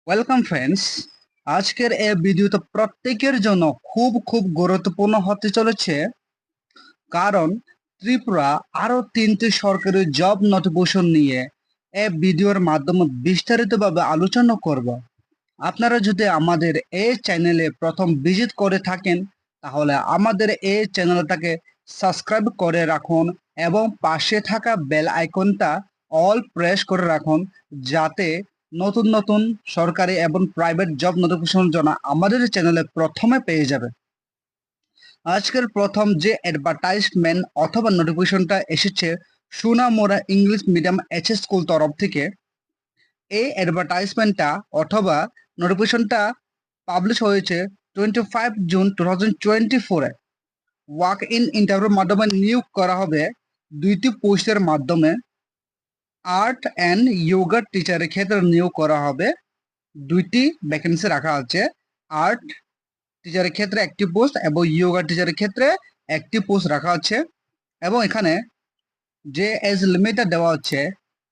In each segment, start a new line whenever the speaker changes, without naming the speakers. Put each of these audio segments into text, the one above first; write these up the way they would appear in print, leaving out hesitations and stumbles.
Welcome friends. আজকের এই ভিডিওটা প্রত্যেকের জন্য খুব গুরুত্বপূর্ণ হতে চলেছে, কারণ ত্রিপুরা আরো 3টি সরকারি জব নোটিফিকেশন নিয়ে এই ভিডিওর মাধ্যমে বিস্তারিতভাবে আলোচনা করব। আপনারা যদি আমাদের এই চ্যানেলে প্রথম ভিজিট করে থাকেন, তাহলে আমাদের এই চ্যানেলটাকে সাবস্ক্রাইব করে রাখুন এবং পাশে থাকা বেল আইকনটা অল প্রেস করে রাখুন, যাতে নতুন নতুন সরকারি এবং প্রাইভেট জব নোটিফিকেশন জন্য আমাদের চ্যানেলে প্রথমে পেয়ে যাবে। আজকের প্রথম যে অ্যাডভার্টাইজমেন্ট অথবা নোটিফিকেশনটা এসেছে Sonamura English medium HS school তরফ থেকে। এই অ্যাডভার্টাইজমেন্টটা অথবা নোটিফিকেশনটা পাবলিশ হয়েছে 25 জুন 2024-এ। ওয়াক ইন ইন্টারভিউর মাধ্যমে নিয়োগ করা হবে 2টি পোস্টের মাধ্যমে। আর্ট অ্যান্ড যোগা টিচারের ক্ষেত্রে নিয়োগ করা হবে। 2টি ভ্যাকেন্সি রাখা আছে। আর্ট টিচারের ক্ষেত্রে একটি পোস্ট এবং যোগা টিচারের ক্ষেত্রে একটি পোস্ট রাখা আছে। এবং এখানে যে এজ লিমিটটা দেওয়া হচ্ছে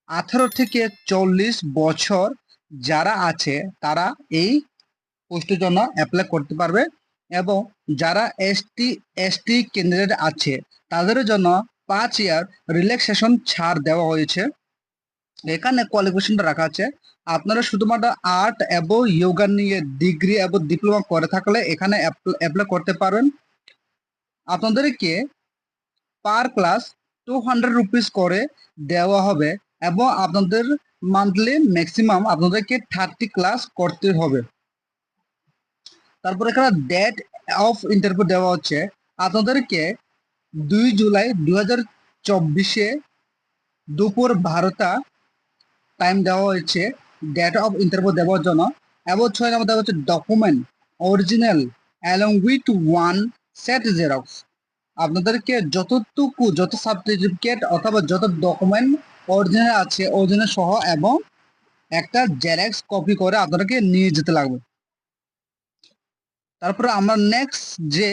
18 থেকে 40 বছর যারা আছে তারা এই পোস্টের জন্য অ্যাপ্লাই করতে পারবে। এবং যারা এসটি ক্যান্ডিডেট আছে তাদের জন্য 5 ইয়ার রিল্যাক্সেশন ছাড় দেওয়া হয়েছে। এখানে কোয়ালিফিকেশনটা রাখা আছে, আপনারা শুধুমাত্র আর্ট এবং যোগা নিয়ে ডিগ্রি এবং ডিপ্লোমা করে থাকলে এখানে অ্যাপ্লাই করতে পারেন। আপনাদেরকে পার ক্লাস 200 রুপিস করে দেওয়া হবে এবং আপনাদের মান্থলি ম্যাক্সিমাম আপনাদেরকে 30 ক্লাস করতে হবে। তারপর এখানে ডেট অফ ইন্টারভিউ দেওয়া হচ্ছে, আপনাদেরকে 2 জুলাই 2024 দুপুর 12টা টাইম দেওয়া হয়েছে ডেট অফ ইন্টারভিউ দেওয়ার জন্য। এবং 6 নম্বর দেওয়া হচ্ছে document original along with one set xerox. আপনাদেরকে যত সার্টিফিকেট অথবা যত ডকুমেন্ট অরিজিনাল আছে অরিজিনাল সহ এবং একটা জেরক্স কপি করে আপনাদেরকে নিয়ে যেতে লাগবে। তারপরে আমরা নেক্সট যে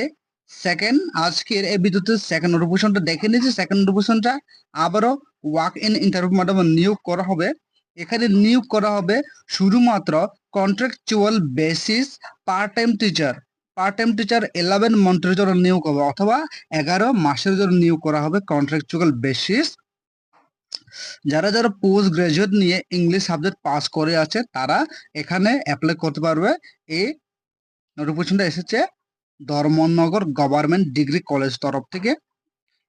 আজকের এই ভিডিওতে সেকেন্ড নোটিফিকেশনটা দেখে নিয়েছি। সেকেন্ড নোটিফিকেশনটা আবারও ওয়াক ইন ইন্টারভিউ মাধ্যমে নিয়োগ করা হবে। এখানে নিয়োগ করা হবে শুধুমাত্র contractual basis part time teacher 11 মান্থের জন্য নিয়োগ হবে অথবা 11 মাসের জন্য নিয়োগ করা হবে কন্ট্রাকচুয়াল বেসিস। যারা যারা পোস্ট গ্রাজুয়েট নিয়ে ইংলিশ সাবজেক্ট পাস করে আছে তারা এখানে অ্যাপ্লাই করতে পারবে। এই নোটিফিকেশনটা এসেছে ধর্মনগর গভর্নমেন্ট ডিগ্রি কলেজ তরফ থেকে।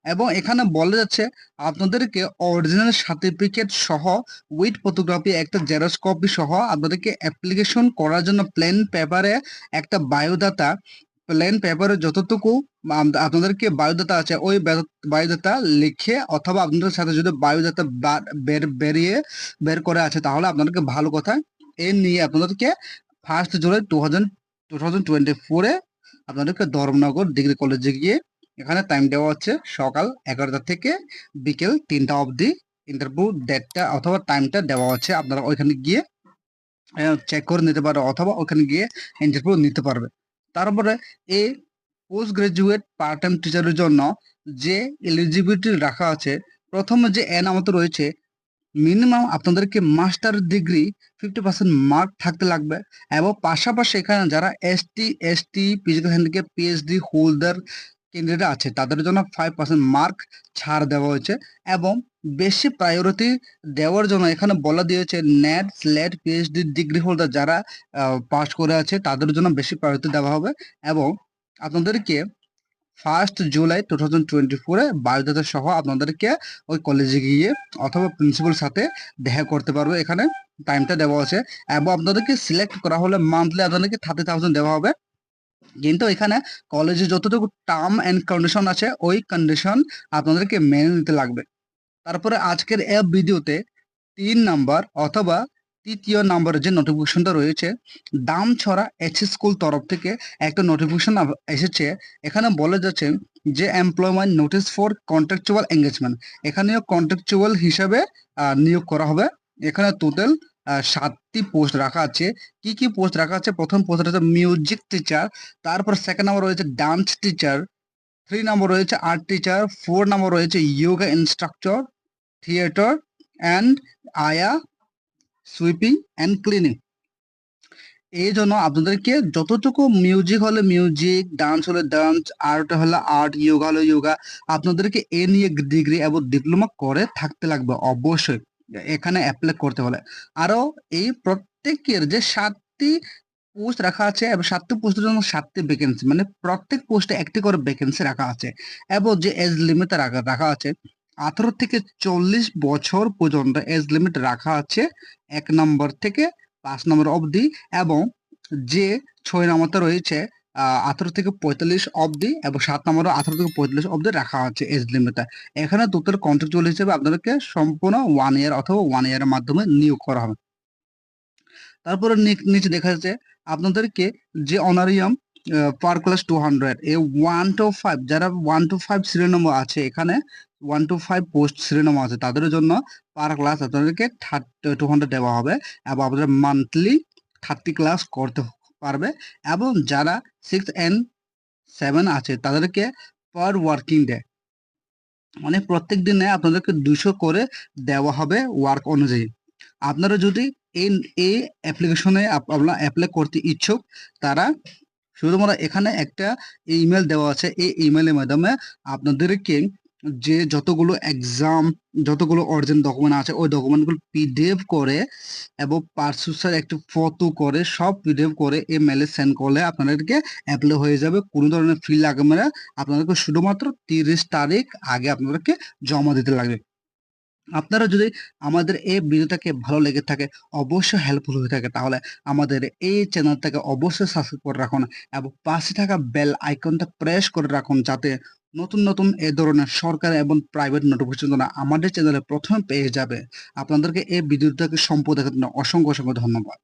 এবং এখানে বলা যাচ্ছে আপনাদেরকে অরিজিনাল সার্টিফিকেট সহ উইথ ফটোগ্রাফি একটা জেরক্স কপি সহ আপনাদেরকে অ্যাপ্লিকেশন করার জন্য প্লেন পেপারে একটা বায়োডাটা, প্লেন পেপারে যতটুকু আপনাদেরকে বায়োডাটা আছে ওই বায়োডাটা লিখে অথবা আপনাদের সাথে যদি বায়োডাটা বের করে আছে তাহলে আপনাদেরকে ভালো কথা। এই নিয়ে আপনাদেরকে 1 জুলাই 2024-এ আপনাদেরকে ধর্মনগর ডিগ্রি কলেজে গিয়ে এখানে টাইম দেওয়া হচ্ছে সকাল 11টা থেকে বিকেল 3টা অবধি। ইন্টারভিউ ডেটটা অথবা টাইমটা দেওয়া হচ্ছে, আপনারা ওইখানে গিয়ে চেক করে নিতে পারবে অথবা ওখানে গিয়ে ইন্টারভিউ নিতে পারবে। তারপরে এই পোস্ট গ্রাজুয়েট পার্ট টাইম টিচারের জন্য যে এলিজিবিলিটি রাখা আছে, প্রথমে যে আমাদের রয়েছে মিনিমাম আপনাদেরকে মাস্টার ডিগ্রি 50% মার্ক থাকতে লাগবে। এবং পাশাপাশি এখানে যারা ST physical handicap PhD holder candidate আছে তাদের জন্য 5% মার্ক ছাড় দেওয়া হয়েছে। এবং বেশি প্রায়োরিটি দেওয়ার জন্য এখানে বলা দিয়েছে net slate PhD degree holder যারা পাস করে আছে তাদের জন্য বেশি প্রায়োরিটি দেওয়া হবে। এবং আপনাদেরকে 1 জুলাই 2024-এ বায়োডাটা সহ আপনাদেরকে ওই কলেজে গিয়ে অথবা প্রিন্সিপাল সাথে দেখা করতে পারবে। এখানে টাইমটা দেওয়া আছে এবং আপনাদেরকে সিলেক্ট করা হলে মান্থলি আপনাদেরকে 30,000 দেওয়া হবে। কিন্তু এখানে কলেজে যতটুকু টার্ম অ্যান্ড কন্ডিশন আছে ওই কন্ডিশন আপনাদেরকে মেনে নিতে লাগবে। তারপরে আজকের এই ভিডিওতে 3 নাম্বার অথবা তৃতীয় নাম্বারের যে নোটিফিকেশনটা রয়েছে দামছড়া এইচএস স্কুল তরফ থেকে একটা নোটিফিকেশন এসেছে। এখানে বলা যাচ্ছে যে employment notice for contractual engagement, এখানেও কন্ট্রাকচুয়াল হিসাবে নিয়োগ করা হবে। এখানে টোটাল 7টি পোস্ট রাখা আছে। কি কি পোস্ট রাখা আছে? প্রথম পোস্ট হচ্ছে মিউজিক টিচার, তারপর সেকেন্ড নাম্বার রয়েছে ডান্স টিচার, 3 নম্বর রয়েছে আর্ট টিচার, 4 নম্বর রয়েছে যোগা ইনস্ট্রাক্টর, থিয়েটার অ্যান্ড আয়া সুইপিং অ্যান্ড ক্লিনিং। এই জন্য আপনাদেরকে যতটুকু মিউজিক হলে মিউজিক, ডান্স হলে ডান্স, আর্ট হলে আর্ট, যোগা হলে যোগা, আপনাদেরকে এ নিয়ে ডিগ্রি এবং ডিপ্লোমা করে থাকতে লাগবে অবশ্যই এখানে অ্যাপ্লাই করতে হলে। আরো এই প্রত্যেকের যে 7টি পোস্ট রাখা আছে এবং 7টি পোস্টের জন্য 7টি ভ্যাকেন্সি, মানে প্রত্যেক পোস্টে একটি করে ভ্যাকেন্সি রাখা আছে এবং যে এজ লিমিট রাখা রাখা আছে 18 থেকে 40 বছর পর্যন্ত এজ লিমিট রাখা আছে 1 নম্বর থেকে 5 নম্বর অবধি, এবং যে 6 নম্বরটা রয়েছে 18 থেকে 45 অবধি, এবং 7 নম্বরও 18 থেকে 45 অবধি রাখা আছে এজ লিমিটটা। এখানে টোটাল কন্ট্রাকচুয়াল হিসেবে আপনাদেরকে সম্পূর্ণ 1 ইয়ার অথবা 1 ইয়ারের মাধ্যমে নিয়োগ করা হবে। তারপরে নিচে দেখা যাচ্ছে আপনাদেরকে যে অনারিয়াম পার ক্লাস 200, এই 1 to 5 যারা 1 to 5 সিরিয়াল নম্বর আছে, এখানে 1 to 5 পোস্ট সিরিয়াল নম্বর আছে, তাদের জন্য পার ক্লাস আপনাদেরকে 200 দেওয়া হবে এবং আপনাদের মান্থলি 30 ক্লাস করতে পারবে। এবং যারা 6 and 7 আছে তাদেরকে পার ওয়ার্কিং ডে, মানে প্রত্যেক দিনে আপনাদেরকে 200 করে দেওয়া হবে ওয়ার্ক অনুযায়ী। আপনারা যদি এই এই অ্যাপ্লিকেশনে আপনারা অ্যাপ্লাই করতে ইচ্ছুক, তারা শুধুমাত্র এখানে একটা ইমেল দেওয়া আছে, এই ইমেলের মাধ্যমে আপনাদেরকে যে যতগুলো এক্সাম, যতগুলো অরিজিনাল ডকুমেন্ট আছে ওই ডকুমেন্টগুলো পিডিএফ করে এবং পাসপোর্টের একটা ফটো করে সব পিডিএফ করে এই মেলে সেন্ড করলে আপনাদেরকে অ্যাপ্লাই হয়ে যাবে। কোনো ধরনের ফি লাগবে না, আপনাদেরকে শুধুমাত্র 30 তারিখ আগে আপনাদেরকে জমা দিতে লাগবে। আপনারা যদি আমাদের এই ভিডিওটাকে ভালো লেগে থাকে, অবশ্যই হেল্পফুল হয়ে থাকে, তাহলে আমাদের এই চ্যানেলটাকে অবশ্যই সাবস্ক্রাইব করে রাখুন এবং পাশে থাকা বেল আইকনটা প্রেস করে রাখুন, যাতে নতুন নতুন এই ধরনের সরকারি এবং প্রাইভেট নোটিফিকেশন আমাদের চ্যানেলে প্রথমে পেয়ে যাবে। আপনাদেরকে এই ভিডিওটাকে সম্পূর্ণ দেখার জন্য অসংখ্য অসংখ্য ধন্যবাদ।